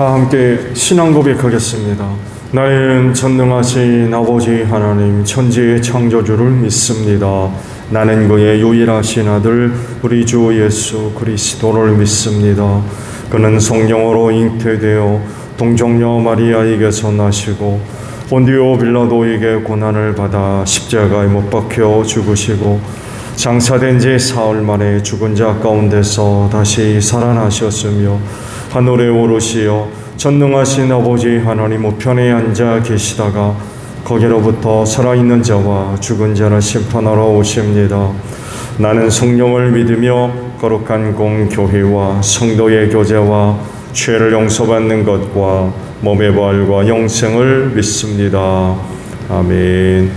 다 함께 신앙 고백하겠습니다. 나는 전능하신 아버지 하나님 천지의 창조주를 믿습니다. 나는 그의 유일하신 아들 우리 주 예수 그리스도를 믿습니다. 그는 성령으로 잉태되어 동정녀 마리아에게서 나시고 본디오 빌라도에게 고난을 받아 십자가에 못 박혀 죽으시고 장사된 지 사흘 만에 죽은 자 가운데서 다시 살아나셨으며 하늘에 오르시어 전능하신 아버지 하나님 우편에 앉아 계시다가 거기로부터 살아있는 자와 죽은 자를 심판하러 오십니다. 나는 성령을 믿으며 거룩한 공교회와 성도의 교제와 죄를 용서받는 것과 몸의 부활과 영생을 믿습니다. 아멘.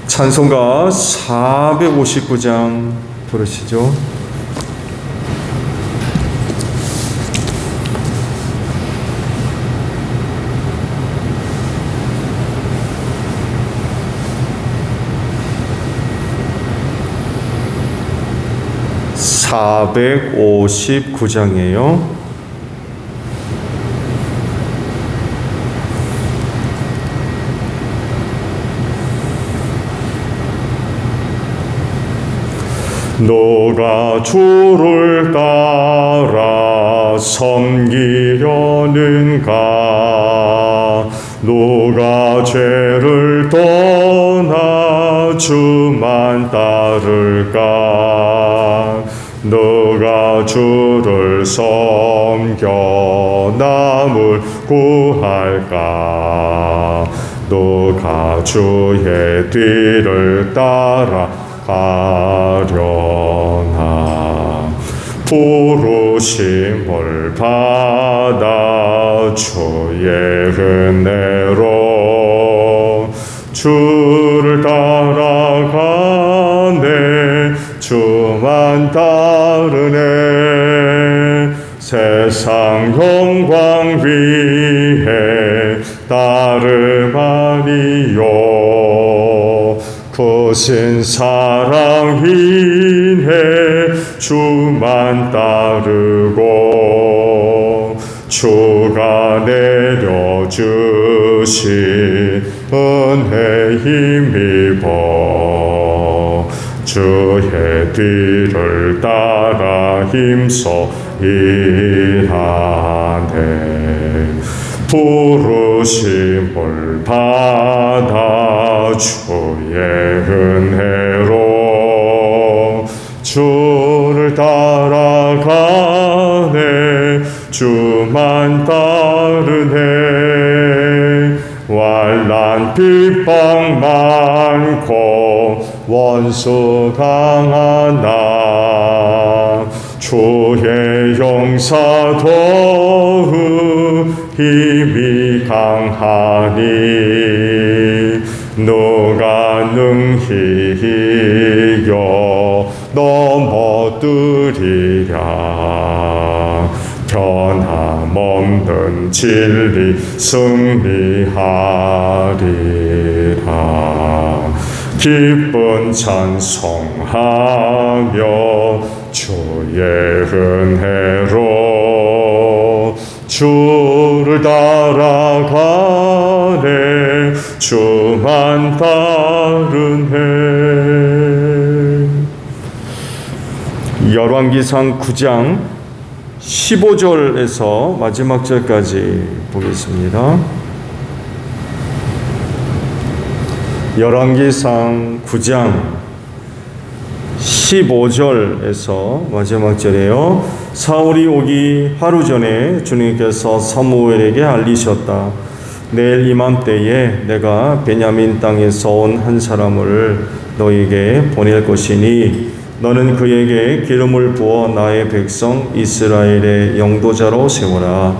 찬송가 459장 부르시죠. (459장이에요) 너가 주를 따라 섬기려는가? 너가 죄를 떠나 주만 따를까? 너가 주를 섬겨 남을 구할까? 너가 주의 뒤를 따라 가려나? 부르심을 받아 주의 은혜로 주를 따라가네. 주만 따르네. 세상 영광 위에 따름하니요. 크신 사랑 인해 주만 따르고 주가 내려주신 은혜 힘입어 주의 뒤를 따라 힘써 일하네. 부르심을 받아 주의 은혜로 주를 따라가네. 주만 따르네. 환난 핍박 많고 원수 당하나 주의 용사 더욱 힘이 강하니 너가 능히 이겨 넘어뜨리랴. 변함없는 진리 승리하리라. 기쁜 찬송하며 주의 은혜로 주를 따라가네. 주만 따르네. 열왕기상 9장 15절에서 마지막 절까지 보겠습니다. 열왕기상 9장 15절에서 마지막 절이에요. 사울이 오기 하루 전에 주님께서 사무엘에게 알리셨다. 내일 이맘때에 내가 베냐민 땅에서 온 한 사람을 너에게 보낼 것이니 너는 그에게 기름을 부어 나의 백성 이스라엘의 영도자로 세워라.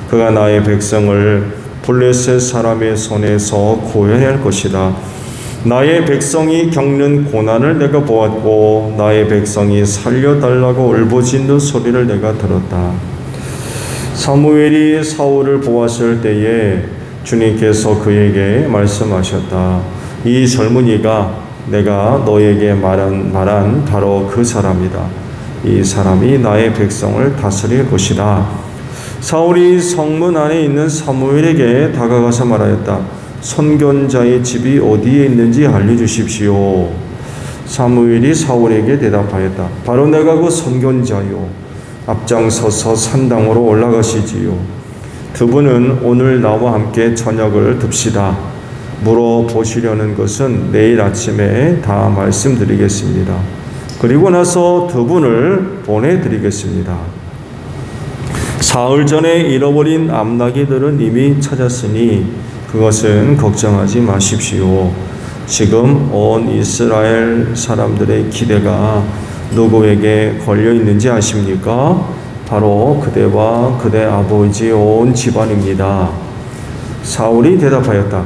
그가 나의 백성을 블레셋 사람의 손에서 구원할 것이다. 나의 백성이 겪는 고난을 내가 보았고 나의 백성이 살려달라고 울부짖는 소리를 내가 들었다. 사무엘이 사울을 보았을 때에 주님께서 그에게 말씀하셨다. 이 젊은이가 내가 너에게 말한 바로 그 사람이다. 이 사람이 나의 백성을 다스릴 것이다. 사울이 성문 안에 있는 사무엘에게 다가가서 말하였다. 선견자의 집이 어디에 있는지 알려주십시오. 사무엘이 사울에게 대답하였다. 바로 내가 그 선견자요. 앞장서서 산당으로 올라가시지요. 두 분은 오늘 나와 함께 저녁을 듭시다. 물어보시려는 것은 내일 아침에 다 말씀드리겠습니다. 그리고 나서 두 분을 보내드리겠습니다. 사흘 전에 잃어버린 암나귀들은 이미 찾았으니 그것은 걱정하지 마십시오. 지금 온 이스라엘 사람들의 기대가 누구에게 걸려 있는지 아십니까? 바로 그대와 그대 아버지의 온 집안입니다. 사울이 대답하였다.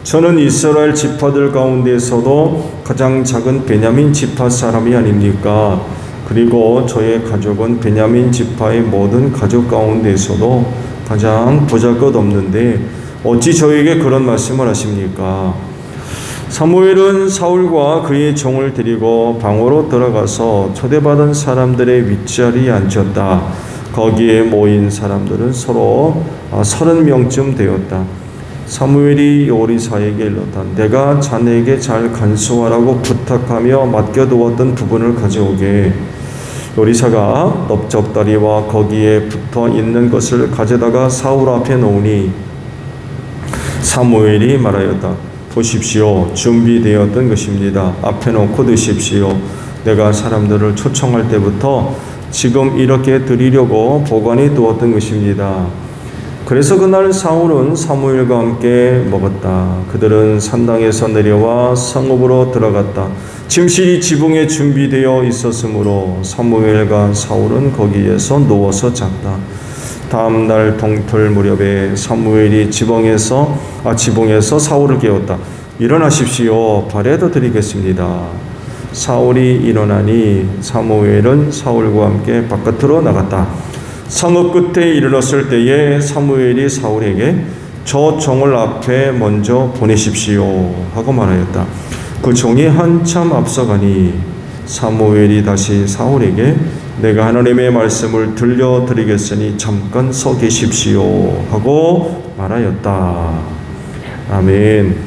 저는 이스라엘 지파들 가운데서도 가장 작은 베냐민 지파 사람이 아닙니까? 그리고 저의 가족은 베냐민 지파의 모든 가족 가운데서도 가장 보잘것없는데 어찌 저에게 그런 말씀을 하십니까? 사무엘은 사울과 그의 종을 데리고 방으로 들어가서 초대받은 사람들의 윗자리에 앉았다. 거기에 모인 사람들은 서로 30명쯤 되었다. 사무엘이 요리사에게 일렀다. 내가 자네에게 잘 간수하라고 부탁하며 맡겨두었던 부분을 가져오게. 요리사가 넓적다리와 거기에 붙어 있는 것을 가져다가 사울 앞에 놓으니 사무엘이 말하였다. 보십시오. 준비되었던 것입니다. 앞에 놓고 드십시오. 내가 사람들을 초청할 때부터 지금 이렇게 드리려고 보관해 두었던 것입니다. 그래서 그날 사울은 사무엘과 함께 먹었다. 그들은 산당에서 내려와 성읍으로 들어갔다. 침실이 지붕에 준비되어 있었으므로 사무엘과 사울은 거기에서 누워서 잤다. 다음 날 동틀 무렵에 사무엘이 지붕에서 사울을 깨웠다. 일어나십시오. 발에도 드리겠습니다. 사울이 일어나니 사무엘은 사울과 함께 바깥으로 나갔다. 성읍 끝에 이르렀을 때에 사무엘이 사울에게 저 종을 앞에 먼저 보내십시오 하고 말하였다. 그 종이 한참 앞서가니 사무엘이 다시 사울에게 내가 하나님의 말씀을 들려드리겠으니 잠깐 서 계십시오 하고 말하였다. 아멘.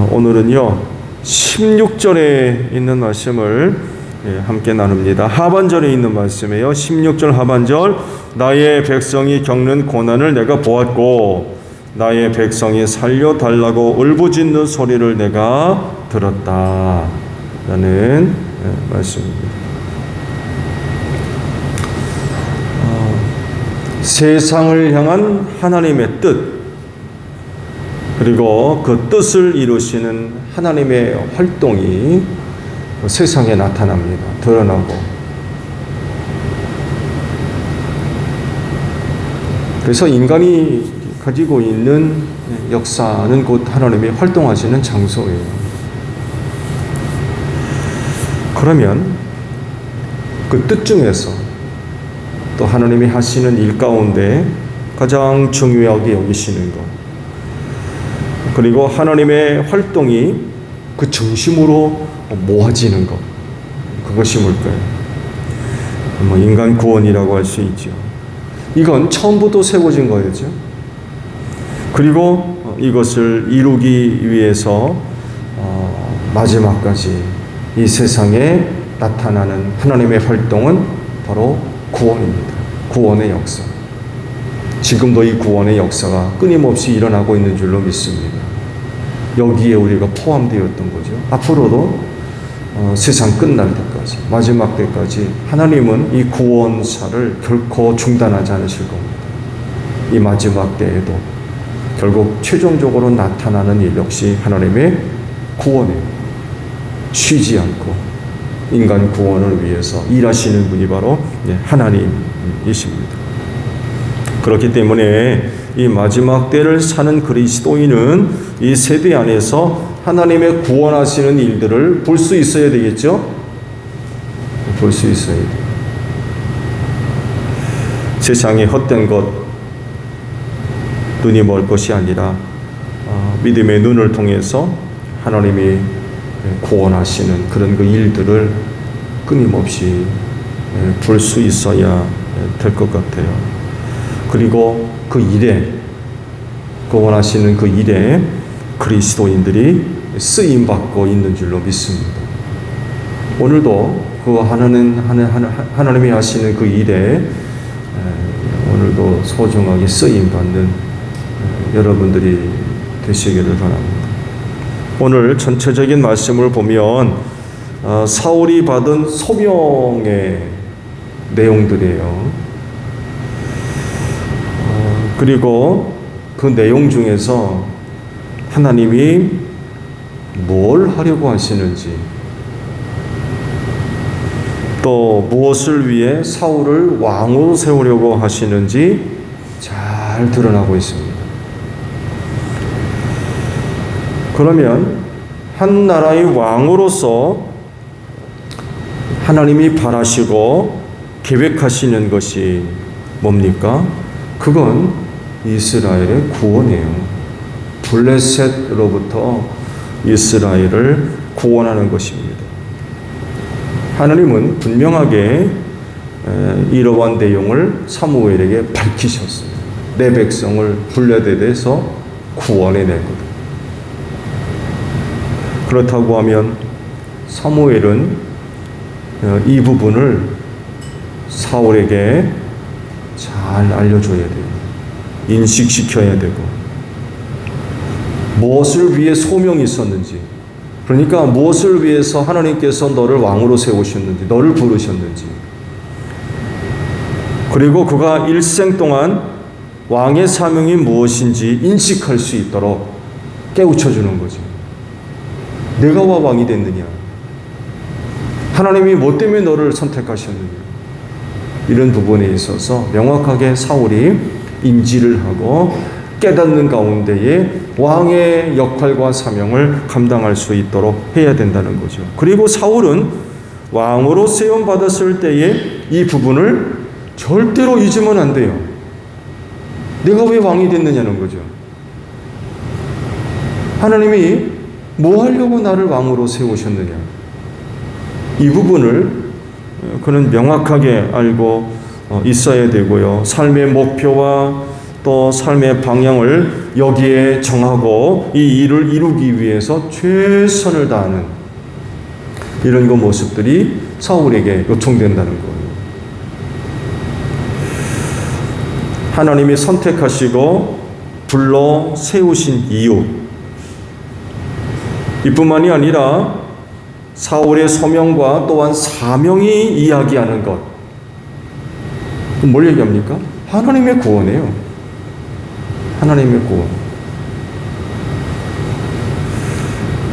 오늘은요 16절에 있는 말씀을 함께 나눕니다. 하반절에 있는 말씀이에요. 16절 하반절. 나의 백성이 겪는 고난을 내가 보았고 나의 백성이 살려달라고 울부짖는 소리를 내가 들었다 라는 말씀입니다. 세상을 향한 하나님의 뜻, 그리고 그 뜻을 이루시는 하나님의 활동이 세상에 나타납니다. 드러나고. 그래서 인간이 가지고 있는 역사는 곧 하나님이 활동하시는 장소예요. 그러면 그 뜻 중에서 또 하나님이 하시는 일 가운데 가장 중요하게 여기시는 것, 그리고 하나님의 활동이 그 중심으로 모아지는 것, 그것이 뭘까요? 인간 구원이라고 할 수 있죠. 이건 처음부터 세워진 거였죠. 그리고 이것을 이루기 위해서 마지막까지 이 세상에 나타나는 하나님의 활동은 바로 구원입니다. 구원의 역사. 지금도 이 구원의 역사가 끊임없이 일어나고 있는 줄로 믿습니다. 여기에 우리가 포함되었던 거죠. 앞으로도 세상 끝날 때까지, 마지막 때까지 하나님은 이 구원사를 결코 중단하지 않으실 겁니다. 이 마지막 때에도 결국 최종적으로 나타나는 일 역시 하나님의 구원이에요. 쉬지 않고 인간 구원을 위해서 일하시는 분이 바로 하나님이십니다. 그렇기 때문에 이 마지막 때를 사는 그리스도인은 이 세대 안에서 하나님의 구원하시는 일들을 볼 수 있어야 되겠죠? 볼 수 있어야 돼요. 세상의 헛된 것, 눈이 멀 것이 아니라 믿음의 눈을 통해서 하나님이 구원하시는 그런 그 일들을 끊임없이 볼 수 있어야 될 것 같아요. 그리고 그 일에, 그 원하시는 그 일에 그리스도인들이 쓰임받고 있는 줄로 믿습니다. 오늘도 그 하나님이 하시는 그 일에 오늘도 소중하게 쓰임받는 여러분들이 되시기를 바랍니다. 오늘 전체적인 말씀을 보면 사울이 받은 소명의 내용들이에요. 그리고 그 내용 중에서 하나님이 뭘 하려고 하시는지, 또 무엇을 위해 사울을 왕으로 세우려고 하시는지 잘 드러나고 있습니다. 그러면 한 나라의 왕으로서 하나님이 바라시고 계획하시는 것이 뭡니까? 그건 이스라엘의 구원이에요. 블레셋으로부터 이스라엘을 구원하는 것입니다. 하나님은 분명하게 이러한 내용을 사무엘에게 밝히셨어요. 내 백성을 블레셋에서 구원해내거든. 그렇다고 하면 사무엘은 이 부분을 사울에게 잘 알려줘야 돼요. 인식시켜야 되고, 무엇을 위해 소명이 있었는지, 그러니까 무엇을 위해서 하나님께서 너를 왕으로 세우셨는지, 너를 부르셨는지, 그리고 그가 일생 동안 왕의 사명이 무엇인지 인식할 수 있도록 깨우쳐주는 거죠. 내가 왜 왕이 됐느냐? 하나님이 뭐 때문에 너를 선택하셨느냐? 이런 부분에 있어서 명확하게 사울이 인지를 하고 깨닫는 가운데에 왕의 역할과 사명을 감당할 수 있도록 해야 된다는 거죠. 그리고 사울은 왕으로 세움받았을 때에 이 부분을 절대로 잊으면 안 돼요. 내가 왜 왕이 됐느냐는 거죠. 하나님이 뭐 하려고 나를 왕으로 세우셨느냐. 이 부분을 그는 명확하게 알고 있어야 되고요. 삶의 목표와 또 삶의 방향을 여기에 정하고 이 일을 이루기 위해서 최선을 다하는 이런 그 모습들이 사울에게 요청된다는 거예요. 하나님이 선택하시고 불러 세우신 이유, 이뿐만이 아니라 사울의 소명과 또한 사명이 이야기하는 것, 뭘 얘기합니까? 하나님의 구원이에요. 하나님의 구원.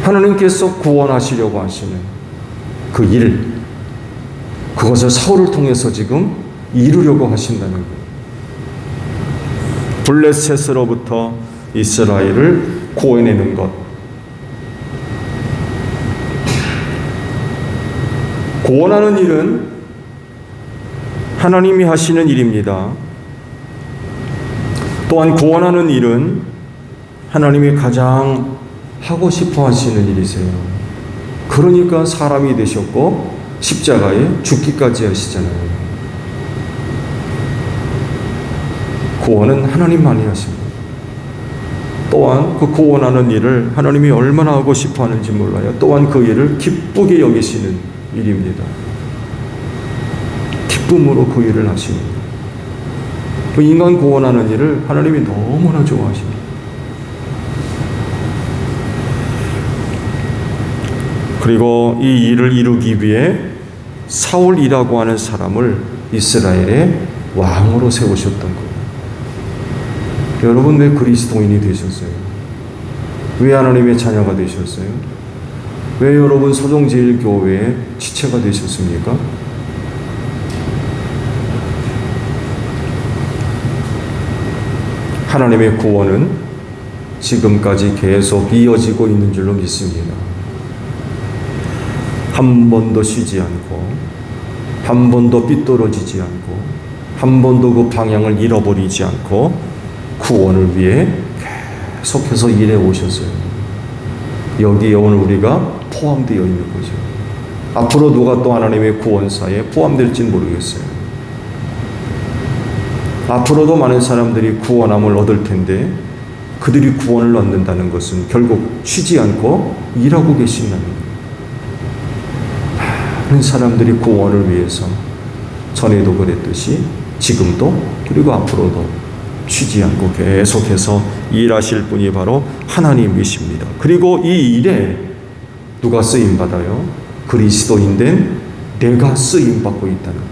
하나님께서 구원하시려고 하시는 그 일, 그것을 사울을 통해서 지금 이루려고 하신다는 거예요. 블레셋으로부터 이스라엘을 구해내는 것. 구원하는 일은 하나님이 하시는 일입니다. 또한 구원하는 일은 하나님이 가장 하고 싶어 하시는 일이세요. 그러니까 사람이 되셨고 십자가에 죽기까지 하시잖아요. 구원은 하나님만이 하십니다. 또한 그 구원하는 일을 하나님이 얼마나 하고 싶어 하는지 몰라요. 또한 그 일을 기쁘게 여기시는 일입니다. 기쁨으로 그 일을 하십니다. 그 인간 구원하는 일을 하나님이 너무나 좋아하십니다. 그리고 이 일을 이루기 위해 사울이라고 하는 사람을 이스라엘의 왕으로 세우셨던 거예요. 여러분, 왜 그리스도인이 되셨어요? 왜 하나님의 자녀가 되셨어요? 왜 여러분 소정제일교회의 지체가 되셨습니까? 하나님의 구원은 지금까지 계속 이어지고 있는 줄로 믿습니다. 한 번도 쉬지 않고, 한 번도 삐뚤어지지 않고, 한 번도 그 방향을 잃어버리지 않고 구원을 위해 계속해서 일해 오셨어요. 여기에 오늘 우리가 포함되어 있는 거죠. 앞으로 누가 또 하나님의 구원사에 포함될지는 모르겠어요. 앞으로도 많은 사람들이 구원함을 얻을 텐데 그들이 구원을 얻는다는 것은 결국 쉬지 않고 일하고 계신다는 거예요. 많은 사람들이 구원을 위해서 전에도 그랬듯이 지금도 그리고 앞으로도 쉬지 않고 계속해서 일하실 분이 바로 하나님이십니다. 그리고 이 일에 누가 쓰임받아요? 그리스도인된 내가 쓰임받고 있다는 거예요.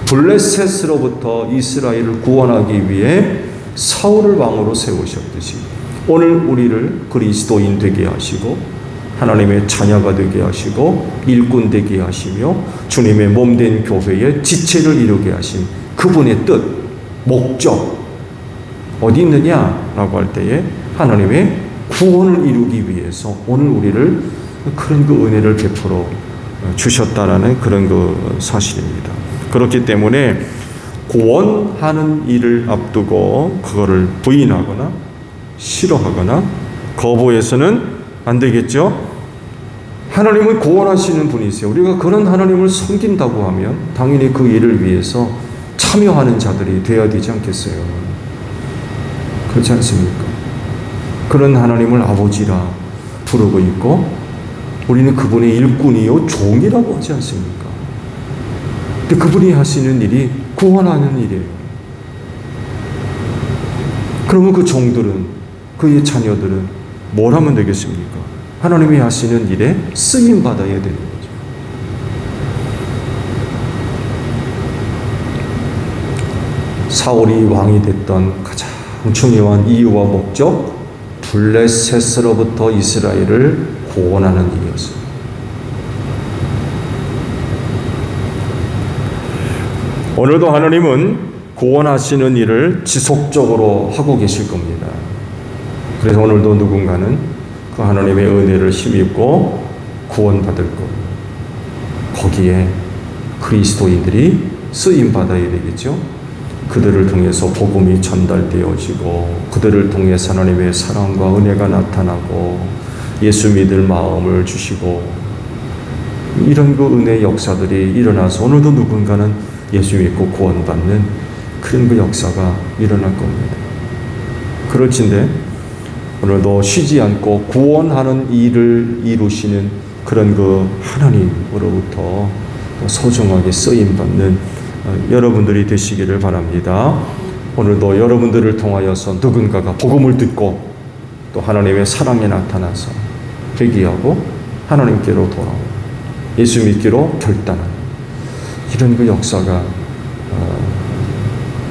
블레셋으로부터 이스라엘을 구원하기 위해 사울을 왕으로 세우셨듯이 오늘 우리를 그리스도인 되게 하시고 하나님의 자녀가 되게 하시고 일꾼 되게 하시며 주님의 몸된 교회의 지체를 이루게 하신 그분의 뜻, 목적 어디 있느냐라고 할 때에 하나님의 구원을 이루기 위해서 오늘 우리를 그런 그 은혜를 베풀어 주셨다라는 그런 그 사실입니다. 그렇기 때문에 구원하는 일을 앞두고 그거를 부인하거나 싫어하거나 거부해서는 안 되겠죠. 하나님은 구원하시는 분이세요. 우리가 그런 하나님을 섬긴다고 하면 당연히 그 일을 위해서 참여하는 자들이 되어야 되지 않겠어요? 그렇지 않습니까? 그런 하나님을 아버지라 부르고 있고 우리는 그분의 일꾼이요 종이라고 하지 않습니까? 근데 그분이 하시는 일이 구원하는 일이에요. 그러면 그 종들은 그의 자녀들은 뭘 하면 되겠습니까? 하나님이 하시는 일에 쓰임 받아야 되는 거죠. 사울이 왕이 됐던 가장 중요한 이유와 목적, 블레셋으로부터 이스라엘을 구원하는 일이었어요. 오늘도 하나님은 구원하시는 일을 지속적으로 하고 계실 겁니다. 그래서 오늘도 누군가는 그 하나님의 은혜를 힘입고 구원받을 것. 거기에 그리스도인들이 쓰임받아야 되겠죠. 그들을 통해서 복음이 전달되어지고 그들을 통해서 하나님의 사랑과 은혜가 나타나고 예수 믿을 마음을 주시고 이런 그 은혜의 역사들이 일어나서 오늘도 누군가는 예수 믿고 구원받는 그런 그 역사가 일어날 겁니다. 그렇진데 오늘도 쉬지 않고 구원하는 일을 이루시는 그런 그 하나님으로부터 소중하게 쓰임받는 여러분들이 되시기를 바랍니다. 오늘도 여러분들을 통하여서 누군가가 복음을 듣고 또 하나님의 사랑에 나타나서 회개하고 하나님께로 돌아오고 예수 믿기로 결단하는 이런 그 역사가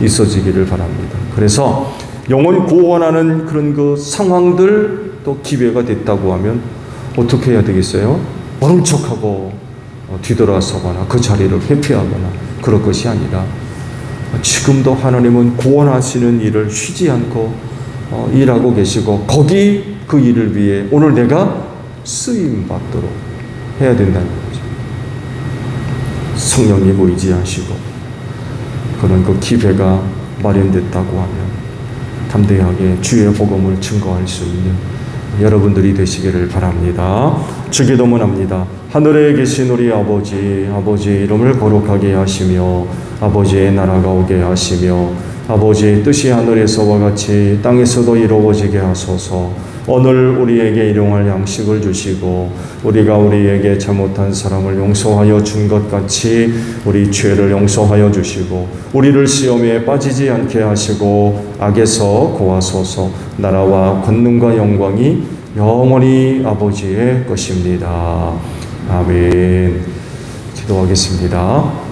있어지기를 바랍니다. 그래서 영혼 구원하는 그런 그 상황들 또 기회가 됐다고 하면 어떻게 해야 되겠어요? 모른 척하고 뒤돌아서거나 그 자리를 회피하거나 그럴 것이 아니라 지금도 하나님은 구원하시는 일을 쉬지 않고 일하고 계시고 거기 그 일을 위해 오늘 내가 쓰임 받도록 해야 된다는 거죠. 성령님 의지하시고 그런 그 기회가 마련됐다고 하면 담대하게 주의 복음을 증거할 수 있는 여러분들이 되시기를 바랍니다. 주기도문합니다. 하늘에 계신 우리 아버지, 아버지의 이름을 거룩하게 하시며 아버지의 나라가 오게 하시며 아버지의 뜻이 하늘에서와 같이 땅에서도 이루어지게 하소서. 오늘 우리에게 일용할 양식을 주시고 우리가 우리에게 잘못한 사람을 용서하여 준 것 같이 우리 죄를 용서하여 주시고 우리를 시험에 빠지지 않게 하시고 악에서 구하소서. 나라와 권능과 영광이 영원히 아버지의 것입니다. 아멘. 기도하겠습니다.